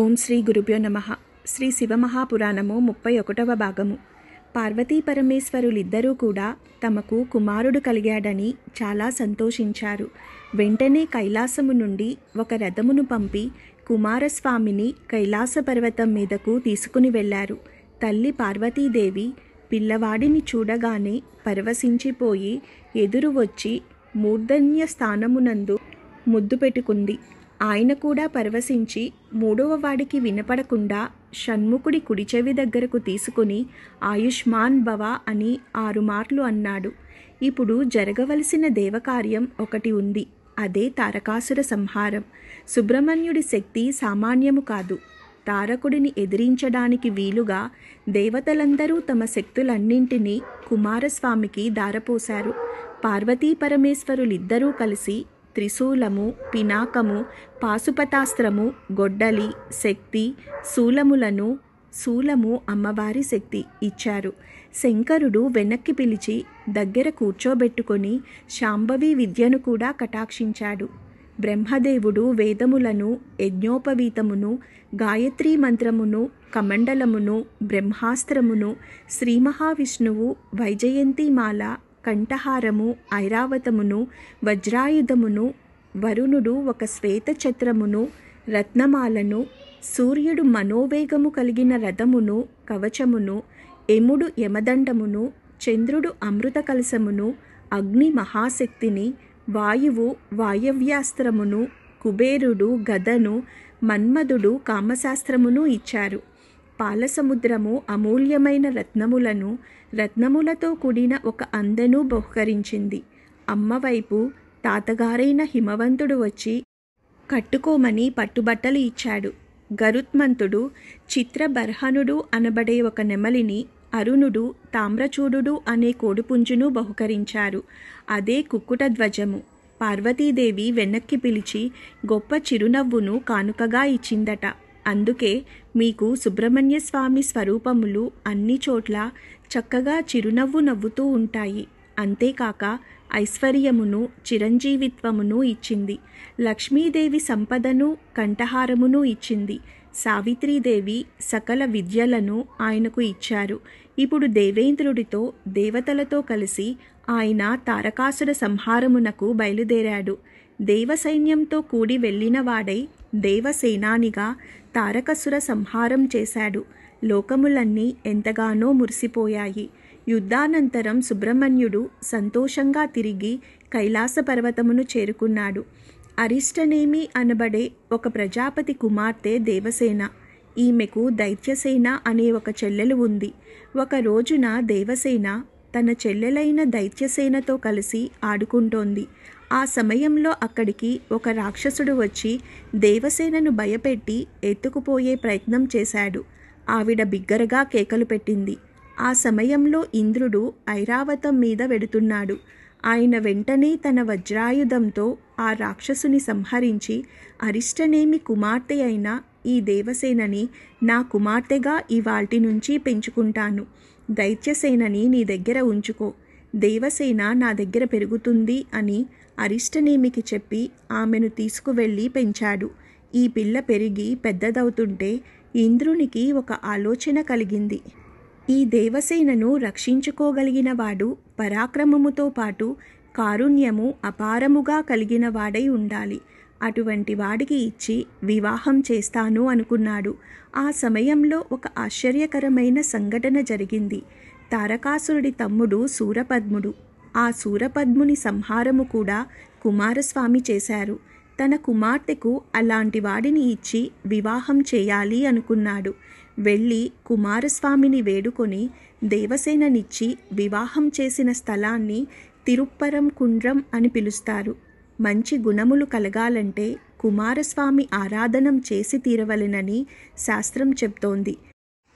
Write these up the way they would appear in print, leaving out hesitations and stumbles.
ఓం శ్రీ గురుభ్యో నమః. శ్రీ శివమహాపురాణము 31వ భాగము. పార్వతీ పరమేశ్వరులిద్దరూ కూడా తమకు కుమారుడు కలిగాడని చాలా సంతోషించారు. వెంటనే కైలాసము నుండి ఒక రథమును పంపి కుమారస్వామిని కైలాస పర్వతం మీదకు తీసుకుని వెళ్ళారు. తల్లి పార్వతీదేవి పిల్లవాడిని చూడగానే పరవశించిపోయి ఎదురు వచ్చి మూర్ధన్య స్థానమునందు ముద్దు పెట్టుకుంది. ఆయన కూడా పరవశించి మూడవ వాడికి వినపడకుండా షణ్ముఖుడి కుడి చెవి దగ్గరకు తీసుకుని ఆయుష్మాన్ భవ అని 6 మార్లు అన్నాడు. ఇప్పుడు జరగవలసిన దేవకార్యం ఒకటి ఉంది. అదే తారకాసుర సంహారం. సుబ్రహ్మణ్యుడి శక్తి సామాన్యము కాదు. తారకుడిని ఎదిరించడానికి వీలుగా దేవతలందరూ తమ శక్తులన్నింటినీ కుమారస్వామికి దారపోశారు. పార్వతీ పరమేశ్వరులిద్దరూ కలిసి త్రిశూలము, పినాకము, పాశుపతాస్త్రము, గొడ్డలి, శక్తి, శూలము అమ్మవారి శక్తి ఇచ్చారు. శంకరుడు వెనక్కి పిలిచి దగ్గర కూర్చోబెట్టుకొని శాంభవి విద్యను కూడా కటాక్షించాడు. బ్రహ్మదేవుడు వేదములను, యజ్ఞోపవీతమును, గాయత్రీ మంత్రమును, కమండలమును, బ్రహ్మాస్త్రమును, శ్రీ మహావిష్ణువు వైజయంతిమాల, కంఠహారము, ఐరావతమును, వజ్రాయుధమును, వరుణుడు ఒక శ్వేత ఛత్రమును, రత్నమాలను, సూర్యుడు మనోవేగము కలిగిన రథమును, కవచమును, యముడు యమదండమును, చంద్రుడు అమృత కలశమును, అగ్ని మహాశక్తిని, వాయువు వాయవ్యాస్త్రమును, కుబేరుడు గదను, మన్మధుడు కామశాస్త్రమును ఇచ్చారు. పాలసముద్రము అమూల్యమైన రత్నములతో కూడిన ఒక అందెను బహుకరించింది. అమ్మవైపు తాతగారైన హిమవంతుడు వచ్చి కట్టుకోమని పట్టుబట్టలు ఇచ్చాడు. గరుత్మంతుడు చిత్రబర్హనుడు అనబడే ఒక నెమలిని, అరుణుడు తామ్రచూడు అనే కోడిపుంజును బహుకరించారు. అదే కుక్కుట ధ్వజము. పార్వతీదేవి వెనక్కి పిలిచి గొప్ప చిరునవ్వును కానుకగా ఇచ్చిందట. అందుకే మీకు సుబ్రహ్మణ్య స్వామి స్వరూపములు అన్ని చోట్ల చక్కగా చిరునవ్వు నవ్వుతూ ఉంటాయి. అంతేకాక ఐశ్వర్యమును, చిరంజీవిత్వమును ఇచ్చింది. లక్ష్మీదేవి సంపదను, కంఠహారమును ఇచ్చింది. సావిత్రీదేవి సకల విద్యలను ఆయనకు ఇచ్చారు. ఇప్పుడు దేవేంద్రుడితో దేవతలతో కలిసి ఆయన తారకాసుర సంహారమునకు బయలుదేరాడు. దేవసైన్యంతో కూడి వెళ్ళినవాడై దేవసేనానిగా తారకాసుర సంహారం చేశాడు. లోకములన్నీ ఎంతగానో మురిసిపోయాయి. యుద్ధానంతరం సుబ్రహ్మణ్యుడు సంతోషంగా తిరిగి కైలాస పర్వతమును చేరుకున్నాడు. అరిష్టనేమి అనబడే ఒక ప్రజాపతి కుమార్తె దేవసేన. ఈమెకు దైత్యసేన అనే ఒక చెల్లెలు ఉంది. ఒక రోజున దేవసేన తన చెల్లెలైన దైత్యసేనతో కలిసి ఆడుకుంటోంది. ఆ సమయంలో అక్కడికి ఒక రాక్షసుడు వచ్చి దేవసేనను భయపెట్టి ఎత్తుకుపోయే ప్రయత్నం చేశాడు. ఆవిడ బిగ్గరగా కేకలు పెట్టింది. ఆ సమయంలో ఇంద్రుడు ఐరావతం మీద వెడుతున్నాడు. ఆయన వెంటనే తన వజ్రాయుధంతో ఆ రాక్షసుని సంహరించి అరిష్టనేమి కుమార్తె అయిన ఈ దేవసేనని నా కుమార్తెగా ఇవాల్టి నుంచి పెంచుకుంటాను. దైత్యసేనని నీ దగ్గర ఉంచుకో. దేవసేన నా దగ్గర పెరుగుతుంది అని అరిష్టనేమికి చెప్పి ఆమెను తీసుకువెళ్ళి పెంచాడు. ఈ పిల్ల పెరిగి పెద్దదవుతుంటే ఇంద్రునికి ఒక ఆలోచన కలిగింది. ఈ దేవసేనను రక్షించుకోగలిగినవాడు పరాక్రమముతో పాటు కారుణ్యము అపారముగా కలిగిన వాడై ఉండాలి. అటువంటి వాడికి ఇచ్చి వివాహం చేస్తాను అనుకున్నాడు. ఆ సమయంలో ఒక ఆశ్చర్యకరమైన సంఘటన జరిగింది. తారకాసురుడి తమ్ముడు శూరపద్ముడు. ఆ శూరపద్ముని సంహారము కూడా కుమారస్వామి చేశారు. తన కుమార్తెకు అలాంటి వాడిని ఇచ్చి వివాహం చేయాలి అనుకున్నాడు. వెళ్ళి కుమారస్వామిని వేడుకొని దేవసేననిచ్చి వివాహం చేసిన స్థలాన్ని తిరుప్పరం కుండ్రం అని పిలుస్తారు. మంచి గుణములు కలగాలంటే కుమారస్వామి ఆరాధనం చేసి తీరవలెనని శాస్త్రం చెప్తోంది.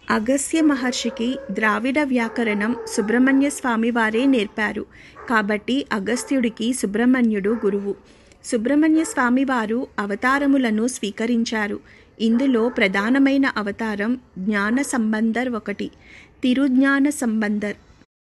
అగస్త్య మహర్షికి ద్రావిడ వ్యాకరణం సుబ్రహ్మణ్య స్వామి వారే నేర్పారు. కాబట్టి అగస్త్యుడికి సుబ్రహ్మణ్యుడు గురువు. సుబ్రహ్మణ్య స్వామి వారు అవతారములను స్వీకరించారు. ఇందులో ప్రధానమైన అవతారం జ్ఞాన సంబంధర్ ఒకటి. తిరుజ్ఞాన సంబంధర్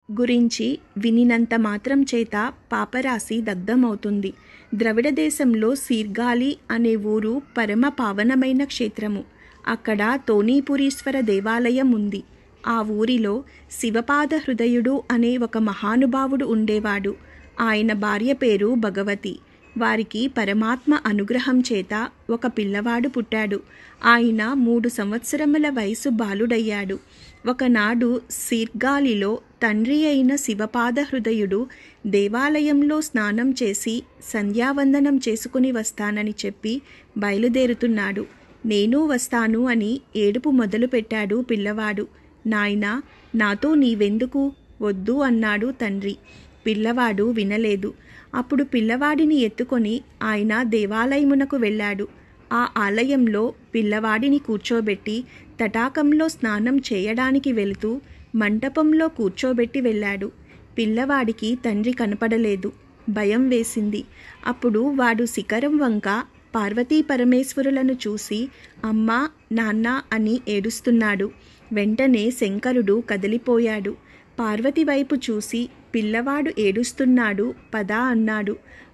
గురించి వినినంత మాత్రం చేత పాపరాశి దగ్ధమవుతుంది. ద్రవిడ దేశంలో సీర్గాలి అనే ఊరు పరమ పావనమైన క్షేత్రము. అక్కడ తోణీపురీశ్వర దేవాలయం ఉంది. ఆ ఊరిలో శివపాద హృదయుడు అనే ఒక మహానుభావుడు ఉండేవాడు. ఆయన భార్య పేరు భగవతి. వారికి పరమాత్మ అనుగ్రహం చేత ఒక పిల్లవాడు పుట్టాడు. ఆయన 3 సంవత్సరముల వయసు బాలుడయ్యాడు. ఒకనాడు శీర్గాలిలో తండ్రి అయిన శివపాద హృదయుడు దేవాలయంలో స్నానం చేసి సంధ్యావందనం చేసుకుని వస్తానని చెప్పి బయలుదేరుతున్నాడు. నేను వస్తాను అని ఏడుపు మొదలుపెట్టాడు పిల్లవాడు. నాయనా, నాతో నీవెందుకు? వద్దు అన్నాడు తండ్రి. పిల్లవాడు వినలేదు. అప్పుడు పిల్లవాడిని ఎత్తుకొని ఆయన దేవాలయమునకు వెళ్ళాడు. ఆ ఆలయంలో పిల్లవాడిని కూర్చోబెట్టి తటాకంలో స్నానం చేయడానికి వెళుతూ మంటపంలో కూర్చోబెట్టి వెళ్ళాడు. పిల్లవాడికి తండ్రి కనపడలేదు. భయం వేసింది. అప్పుడు వాడు శిఖరం వంక పార్వతీ పరమేశ్వరులను చూసి అమ్మా, నాన్న అని ఏడుస్తున్నాడు. వెంటనే శంకరుడు కదిలిపోయాడు. పార్వతి వైపు చూసి పిల్లవాడు ఏడుస్తున్నాడు, పదా అన్నాడు.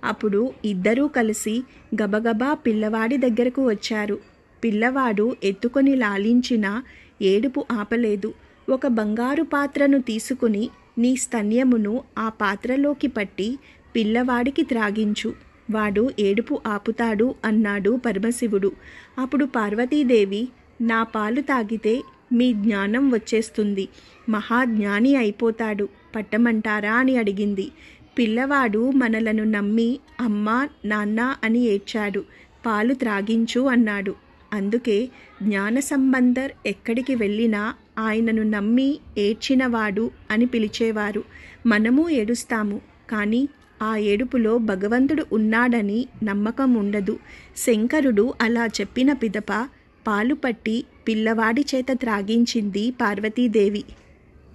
అప్పుడు ఇద్దరూ కలిసి గబగబా పిల్లవాడి దగ్గరకు వచ్చారు. పిల్లవాడు ఎత్తుకొని లాలించినా ఏడుపు ఆపలేదు. ఒక బంగారు పాత్రను తీసుకుని నీ స్తన్యమును ఆ పాత్రలోకి పట్టి పిల్లవాడికి త్రాగించు, వాడు ఏడుపు ఆపుతాడు అన్నాడు పరమశివుడు. అప్పుడు పార్వతీదేవి, నా పాలు తాగితే మీ జ్ఞానం వచ్చేస్తుంది, మహాజ్ఞాని అయిపోతాడు, పట్టమంటారా అని అడిగింది. పిల్లవాడు మనలను నమ్మి అమ్మా, నాన్న అని ఏడ్చాడు. పాలు త్రాగించు అన్నాడు. అందుకే జ్ఞాన సంబంధర్ ఎక్కడికి వెళ్ళినా ఆయనను నమ్మి ఏడ్చినవాడు అని పిలిచేవారు. మనము ఏడుస్తాము, కానీ ఆ ఏడుపులో భగవంతుడు ఉన్నాడని నమ్మకం ఉండదు. శంకరుడు అలా చెప్పిన పిదప పాలు పట్టి పిల్లవాడి చేత త్రాగించింది పార్వతీదేవి.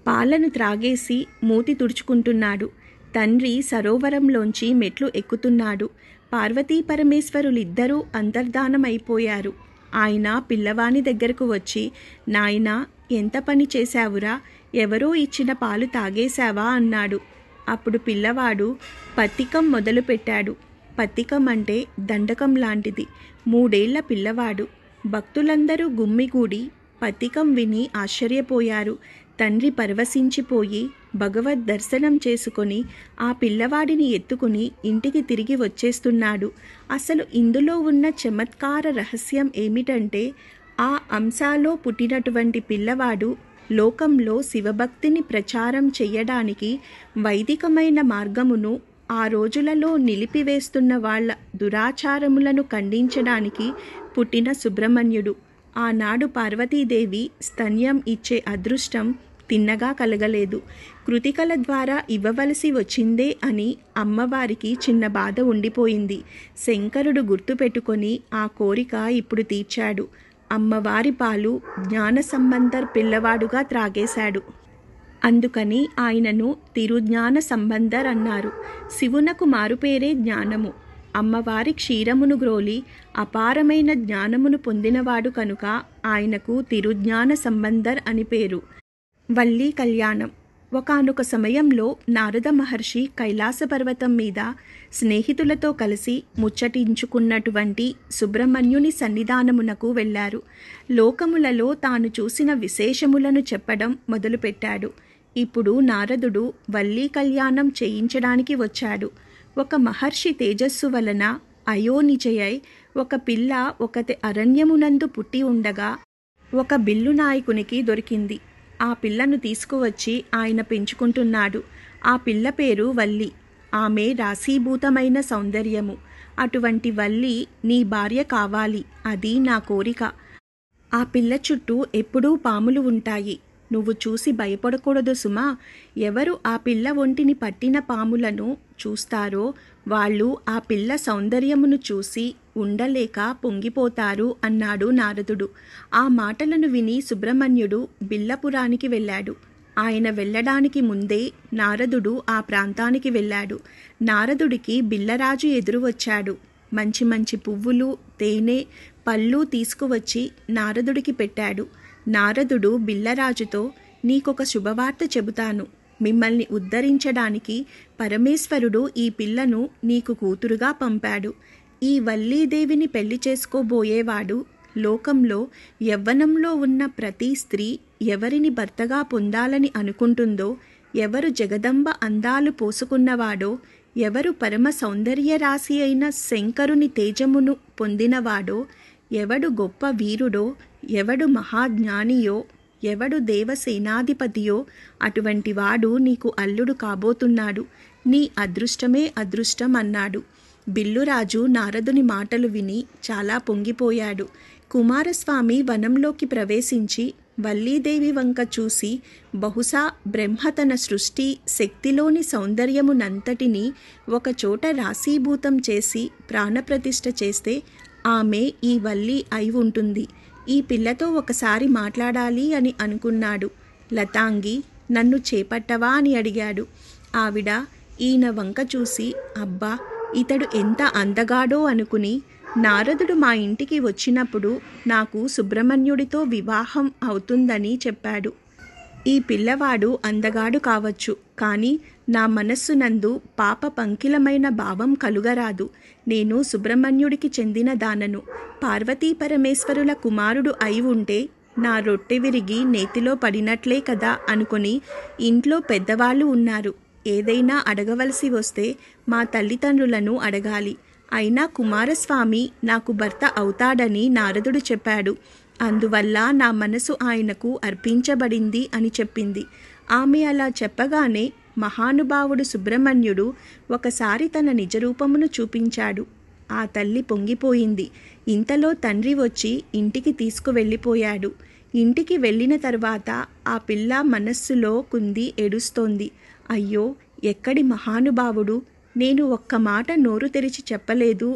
పాలను త్రాగేసి మూతి తుడుచుకుంటున్నాడు. తండ్రి సరోవరంలోంచి మెట్లు ఎక్కుతున్నాడు. పార్వతీ పరమేశ్వరులిద్దరూ అంతర్ధానమైపోయారు. ఆయన పిల్లవాని దగ్గరకు వచ్చి, నాయనా, ఎంత పని చేశావురా? ఎవరో ఇచ్చిన పాలు తాగేశావా అన్నాడు. అప్పుడు పిల్లవాడు పత్తికం మొదలుపెట్టాడు. పత్తికం అంటే దండకం లాంటిది. 3 ఏళ్ల పిల్లవాడు. భక్తులందరూ గుమ్మిగూడి పత్తికం విని ఆశ్చర్యపోయారు. తండ్రి పరవశించిపోయి భగవద్ దర్శనం చేసుకొని ఆ పిల్లవాడిని ఎత్తుకుని ఇంటికి తిరిగి వచ్చేస్తున్నాడు. అసలు ఇందులో ఉన్న చమత్కార రహస్యం ఏమిటంటే, ఆ అంశాలో పుట్టినటువంటి పిల్లవాడు లోకంలో శివభక్తిని ప్రచారం చెయ్యడానికి వైదికమైన మార్గమును ఆ రోజులలో నిలిపివేస్తున్న వాళ్ళ దురాచారములను ఖండించడానికి పుట్టిన సుబ్రహ్మణ్యుడు. ఆనాడు పార్వతీదేవి స్తన్యం ఇచ్చే అదృష్టం తిన్నగా కలగలేదు. కృతికల ద్వారా ఇవ్వవలసి వచ్చిందే అని అమ్మవారికి చిన్న బాధ ఉండిపోయింది. శంకరుడు గుర్తుపెట్టుకొని ఆ కోరిక ఇప్పుడు తీర్చాడు. అమ్మవారి పాలు జ్ఞాన సంబంధర్ పిల్లవాడుగా త్రాగేశాడు. అందుకని ఆయనను తిరుజ్ఞాన సంబంధర్ అన్నారు. శివునకు మారుపేరే జ్ఞానము. అమ్మవారి క్షీరమును గ్రోలి అపారమైన జ్ఞానమును పొందినవాడు కనుక ఆయనకు తిరుజ్ఞాన సంబంధర్ అని పేరు. వల్లీ కళ్యాణం. ఒకానొక సమయంలో నారద మహర్షి కైలాస పర్వతం మీద స్నేహితులతో కలిసి ముచ్చటించుకున్నటువంటి సుబ్రహ్మణ్యుని సన్నిధానమునకు వెళ్ళారు. లోకములలో తాను చూసిన విశేషములను చెప్పడం మొదలుపెట్టాడు. ఇప్పుడు నారదుడు వల్లీ కళ్యాణం చేయించడానికి వచ్చాడు. ఒక మహర్షి తేజస్సు వలన అయోనిజయై ఒక పిల్ల ఒకటి అరణ్యమునందు పుట్టి ఉండగా ఒక బిల్లు నాయకునికి దొరికింది. ఆ పిల్లను తీసుకువచ్చి ఆయన పెంచుకుంటున్నాడు. ఆ పిల్ల పేరు వల్లి. ఆమె రాశీభూతమైన సౌందర్యము. అటువంటి వల్లి నీ భార్య కావాలి, అది నా కోరిక. ఆ పిల్ల చుట్టూ ఎప్పుడూ పాములు ఉంటాయి. నువ్వు చూసి భయపడకూడదు సుమా. ఎవరు ఆ పిల్ల ఒంటిని పట్టిన పాములను చూస్తారో వాళ్ళు ఆ పిల్ల సౌందర్యమును చూసి ఉండలేక పొంగిపోతారు అన్నాడు నారదుడు. ఆ మాటలను విని సుబ్రహ్మణ్యుడు బిల్లపురానికి వెళ్ళాడు. ఆయన వెళ్ళడానికి ముందే నారదుడు ఆ ప్రాంతానికి వెళ్ళాడు. నారదుడికి బిల్లరాజు ఎదురు వచ్చాడు. మంచి మంచి పువ్వులు, తేనె, పళ్ళు తీసుకువచ్చి నారదుడికి పెట్టాడు. నారదుడు బిల్లరాజుతో, నీకొక శుభవార్త చెబుతాను. మిమ్మల్ని ఉద్ధరించడానికి పరమేశ్వరుడు ఈ పిల్లను నీకు కూతురుగా పంపాడు. ఈ వల్లీదేవిని పెళ్లి చేసుకోబోయేవాడు లోకంలో యవ్వనంలో ఉన్న ప్రతి స్త్రీ ఎవరిని భర్తగా పొందాలని అనుకుంటుందో, ఎవరు జగదంబ అందాలు పోసుకున్నవాడో, ఎవరు పరమ సౌందర్య రాశి అయిన శంకరుని తేజమును పొందినవాడో, ఎవడు గొప్ప వీరుడో, ఎవడు మహాజ్ఞానియో, ఎవడు దేవసేనాధిపతియో అటువంటి వాడు నీకు అల్లుడు కాబోతున్నాడు. నీ అదృష్టమే అదృష్టం అన్నాడు. బిల్లురాజు నారదుని మాటలు విని చాలా పొంగిపోయాడు. కుమారస్వామి వనంలోకి ప్రవేశించి వల్లీదేవి వంక చూసి, బహుశా బ్రహ్మ తన సృష్టి శక్తిలోని సౌందర్యమునంతటినీ ఒకచోట రాశీభూతం చేసి ప్రాణప్రతిష్ఠ చేస్తే ఆమె ఈ వల్లి అయి ఉంటుంది. ఈ పిల్లతో ఒకసారి మాట్లాడాలి అని అనుకున్నాడు. లతాంగి, నన్ను చేపట్టవా అని అడిగాడు. ఆవిడ ఈయన వంక చూసి, అబ్బా ఇతడు ఎంత అందగాడో అనుకుని, నారదుడు మా ఇంటికి వచ్చినప్పుడు నాకు సుబ్రహ్మణ్యుడితో వివాహం అవుతుందని చెప్పాడు. ఈ పిల్లవాడు అందగాడు కావచ్చు, కానీ నా మనస్సునందు పాప పంకిలమైన భావం కలుగరాదు. నేను సుబ్రహ్మణ్యుడికి చెందిన దానను. పార్వతీ పరమేశ్వరుల కుమారుడు అయి ఉంటే నా రొట్టె విరిగి నేతిలో పడినట్లే కదా అనుకుని, ఇంట్లో పెద్దవాళ్ళు ఉన్నారు, ఏదైనా అడగవలసి వస్తే మా తల్లిదండ్రులను అడగాలి. అయినా కుమారస్వామి నాకు భర్త అవుతాడని నారదుడు చెప్పాడు. అందువల్ల నా మనసు ఆయనకు అర్పించబడింది అని చెప్పింది. ఆమె అలా చెప్పగానే మహానుభావుడు సుబ్రహ్మణ్యుడు ఒకసారి తన నిజరూపమును చూపించాడు. ఆ తల్లి పొంగిపోయింది. ఇంతలో తండ్రి వచ్చి ఇంటికి తీసుకువెళ్ళిపోయాడు. ఇంటికి వెళ్ళిన తర్వాత ఆ పిల్ల మనస్సులో కుంది ఏడుస్తోంది. అయ్యో, ఎక్కడి మహానుభావుడు, నేను ఒక్క మాట నోరు తెరిచి చెప్పలేదు.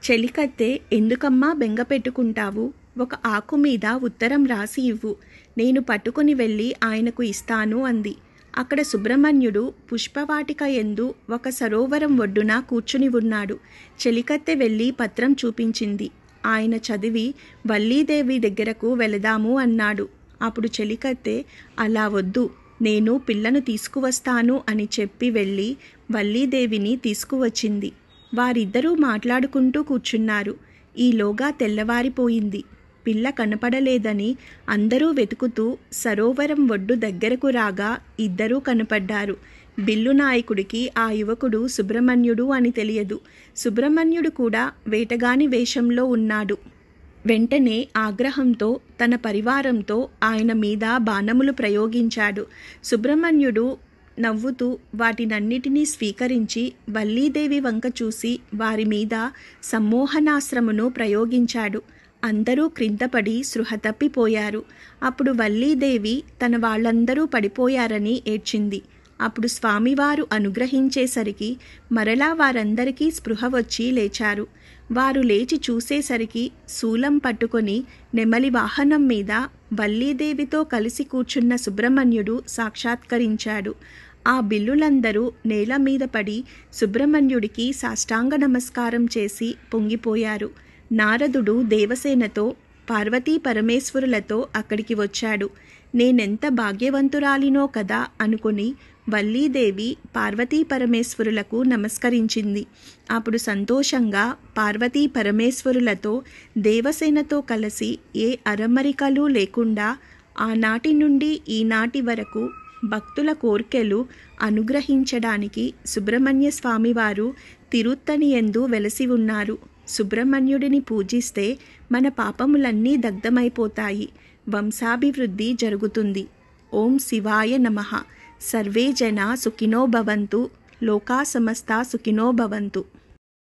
చెలికత్తె, ఎందుకమ్మా బెంగ పెట్టుకుంటావు? ఒక ఆకు మీద ఉత్తరం రాసి ఇవ్వు, నేను పట్టుకుని వెళ్ళి ఆయనకు ఇస్తాను అంది. అక్కడ సుబ్రహ్మణ్యుడు పుష్పవాటిక యందు ఒక సరోవరం ఒడ్డున కూర్చుని ఉన్నాడు. చెలికత్తె వెళ్ళి పత్రం చూపించింది. ఆయన చదివి, వల్లీదేవి దగ్గరకు వెళదాము అన్నాడు. అప్పుడు చెలికత్తె, అలా వద్దు, నేను పిల్లను తీసుకువస్తాను అని చెప్పి వెళ్ళి వల్లీదేవిని తీసుకువచ్చింది. వారిద్దరూ మాట్లాడుకుంటూ కూర్చున్నారు. ఈలోగా తెల్లవారిపోయింది. పిల్ల కనపడలేదని అందరూ వెతుకుతూ సరోవరం ఒడ్డు దగ్గరకు రాగా ఇద్దరూ కనపడ్డారు. బిల్లు నాయకుడికి ఆ యువకుడు సుబ్రహ్మణ్యుడు అని తెలియదు. సుబ్రహ్మణ్యుడు కూడా వేటగాని వేషంలో ఉన్నాడు. వెంటనే ఆగ్రహంతో తన పరివారంతో ఆయన మీద బాణములు ప్రయోగించాడు. సుబ్రహ్మణ్యుడు నవ్వుతూ వాటినన్నిటినీ స్వీకరించి వల్లీదేవి వంక చూసి వారి మీద సమ్మోహనాస్త్రమును ప్రయోగించాడు. అందరూ క్రిందపడి స్పృహ తప్పిపోయారు. అప్పుడు వల్లీదేవి తన వాళ్ళందరూ పడిపోయారని ఏడ్చింది. అప్పుడు స్వామివారు అనుగ్రహించేసరికి మరలా వారందరికీ స్పృహ వచ్చి లేచారు. వారు లేచి చూసేసరికి శూలం పట్టుకొని నెమలి వాహనం మీద వల్లీదేవితో కలిసి కూర్చున్న సుబ్రహ్మణ్యుడు సాక్షాత్కరించాడు. ఆ బిల్లులందరూ నేల మీద పడి సుబ్రహ్మణ్యుడికి సాష్టాంగ నమస్కారం చేసి పొంగిపోయారు. నారదుడు దేవసేనతో పార్వతీ పరమేశ్వరులతో అక్కడికి వచ్చాడు. నేనెంత భాగ్యవంతురాలినో కదా అనుకుని వల్లీదేవి పార్వతీ పరమేశ్వరులకు నమస్కరించింది. అప్పుడు సంతోషంగా పార్వతీ పరమేశ్వరులతో దేవసేనతో కలిసి ఏ అరమరికలు లేకుండా ఆనాటి నుండి ఈనాటి వరకు భక్తుల కోర్కెలు అనుగ్రహించడానికి సుబ్రహ్మణ్య స్వామివారు తిరుత్తణియందు వెలసి ఉన్నారు. సుబ్రహ్మణ్యుడిని పూజిస్తే మన పాపములన్నీ దగ్ధమైపోతాయి, వంశాభివృద్ధి జరుగుతుంది. ఓం శివాయ నమః. సర్వే జనా సుఖినో భవంతు. లోకా సమస్తా సుఖినో భవంతు.